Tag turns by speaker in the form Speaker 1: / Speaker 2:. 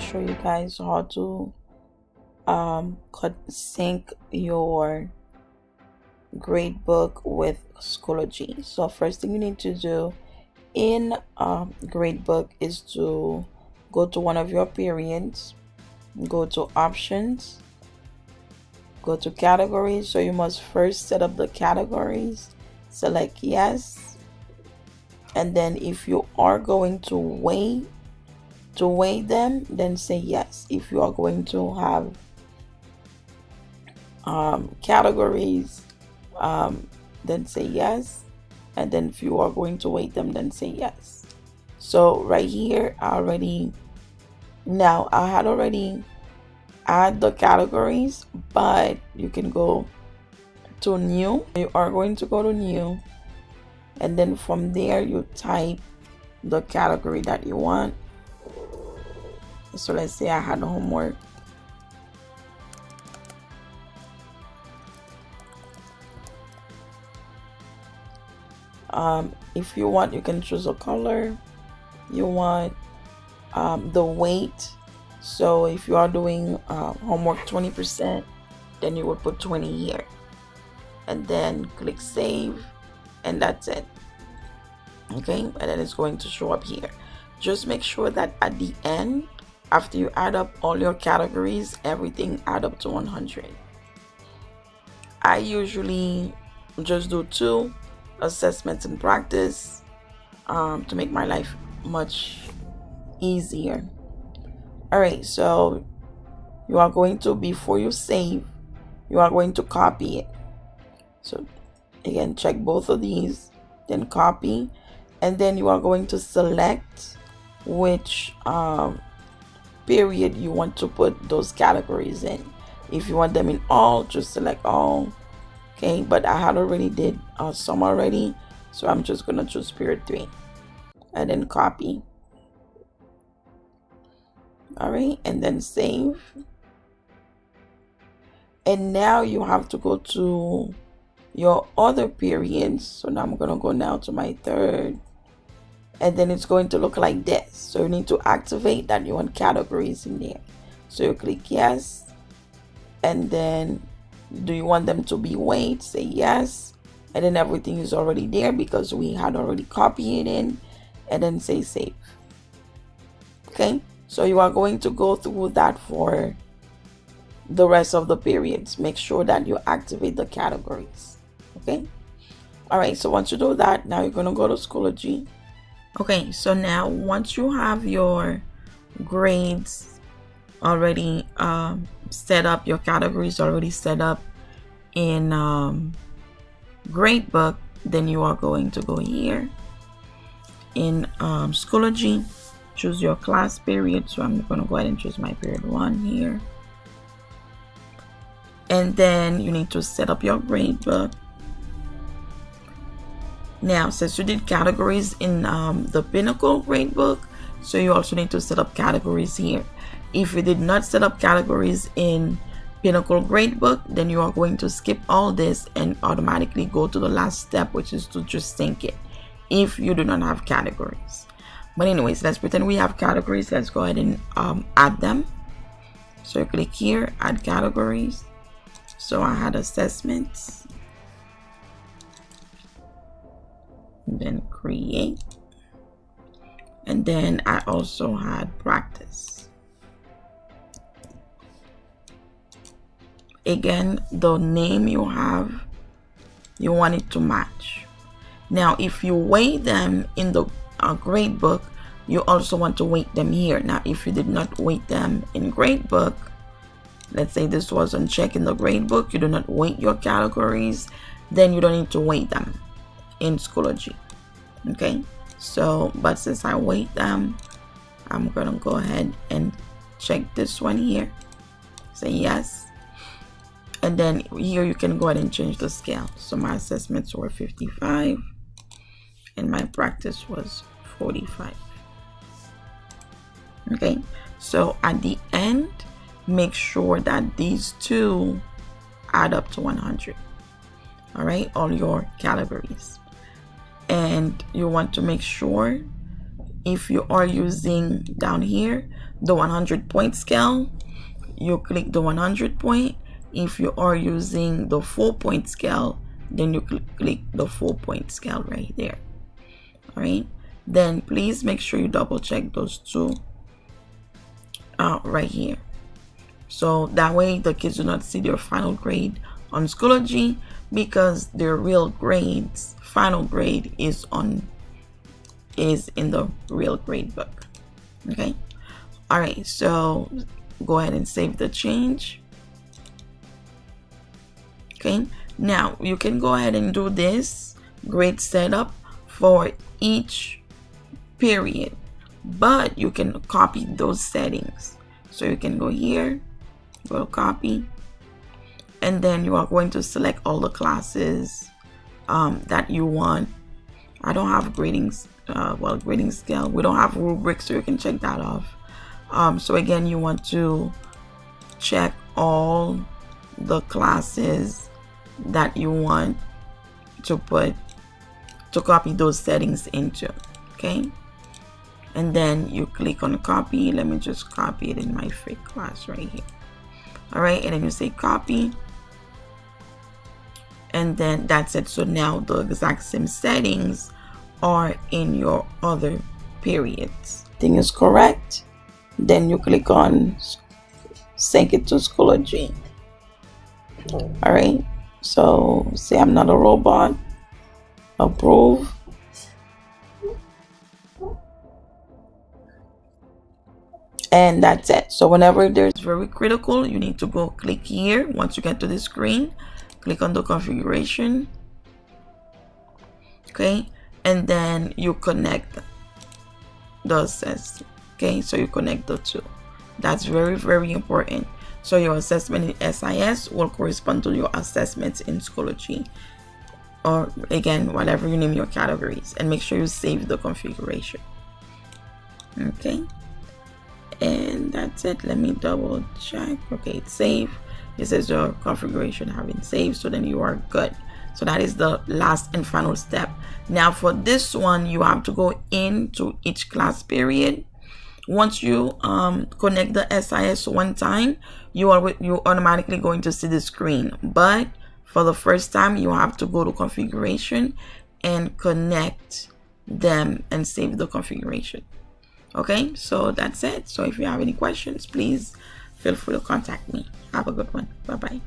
Speaker 1: show you guys how to sync your Gradebook with Schoology. So first thing you need to do in Gradebook is to go to one of your periods, go to options, go to categories. So you must first set up the categories, select yes, and then if you are going to weigh them, then say yes. If you are going to have categories, then say yes, and then if you are going to weight them, then say yes. So right here I had already add the categories, but you can go to new. You are going to go to new, and then from there you type the category that you want. So let's say I had homework. If you want, you can choose a color. You want the weight. So if you are doing homework 20%, then you would put 20 here, and then click save, and that's it. Okay, and then it's going to show up here. Just make sure that at the end, after you add up all your categories, everything add up to 100. I usually just do 2 assessments and practice to make my life much easier. All right, so you are going to, before you save, you are going to copy it. So again, check both of these, then copy, and then you are going to select which period you want to put those categories in. If you want them in all, just select all. Okay, but I had already did some already, so I'm just gonna choose period 3 and then copy. All right, and then save. And now you have to go to your other periods. So now I'm gonna go now to my 3rd, and then it's going to look like this. So you need to activate that you want categories in there. So you click yes, and then do you want them to be weight? Say yes, and then everything is already there because we had already copied it in, and then say save. Okay, so you are going to go through that for the rest of the periods. Make sure that you activate the categories. Okay, all right, so once you do that, now you're going to go to Schoology. Okay, so now once you have your grades already set up, your categories already set up in Gradebook, then you are going to go here in Schoology, choose your class period. So I'm going to go ahead and choose my period 1 here, and then you need to set up your Gradebook. Now, since you did categories in the Pinnacle Gradebook, so you also need to set up categories here. If you did not set up categories in Pinnacle Gradebook, then you are going to skip all this and automatically go to the last step, which is to just sync it if you do not have categories. But anyways, let's pretend we have categories. Let's go ahead and add them. So you click here, add categories. So I had assessments, then create, and then I also had practice. Again, the name you have, you want it to match. Now if you weigh them in the Gradebook, you also want to weight them here. Now if you did not weight them in Gradebook, let's say this was unchecked in the Gradebook, you do not weight your categories, then you don't need to weight them in Schoology. Okay, so but since I weight them, I'm gonna go ahead and check this one here, say yes, and then here you can go ahead and change the scale. So my assessments were 55 and my practice was 45. Okay, so at the end, make sure that these 2 add up to 100. All right, all your categories. And you want to make sure if you are using down here the 100-point scale, you click the 100-point. If you are using the 4-point scale, then you click the 4-point scale right there. All right, then please make sure you double check those two right here, so that way the kids do not see their final grade on Schoology, because their real grades, final grade, is in the real grade book. Okay, all right, so go ahead and save the change. Okay, now you can go ahead and do this grade setup for each period, but you can copy those settings. So you can go here, go to copy, and then you are going to select all the classes that you want. I don't have grading scale. We don't have rubric, so you can check that off. So again, you want to check all the classes that you want to copy those settings into. Okay, and then you click on copy. Let me just copy it in my fake class right here. All right, and then you say copy, and then that's it. So now the exact same settings are in your other periods. Thing is correct, then you click on sync it to Schoology. All right, so say I'm not a robot, approve, and that's it. So whenever there's very critical, you need to go click here. Once you get to the screen, click on the configuration. Okay, and then you connect the assessment. Okay, so you connect the two. That's very, very important. So your assessment in SIS will correspond to your assessments in Schoology, or again, whatever you name your categories, and make sure you save the configuration. Okay, and that's it. Let me double check. Okay, it's saved. It says your configuration have been saved, so then you are good. So that is the last and final step. Now for this one, you have to go into each class period. Once you connect the SIS one time, you automatically going to see the screen. But for the first time, you have to go to configuration and connect them and save the configuration. Okay, so that's it. So if you have any questions, please feel free to contact me. Have a good one. Bye-bye.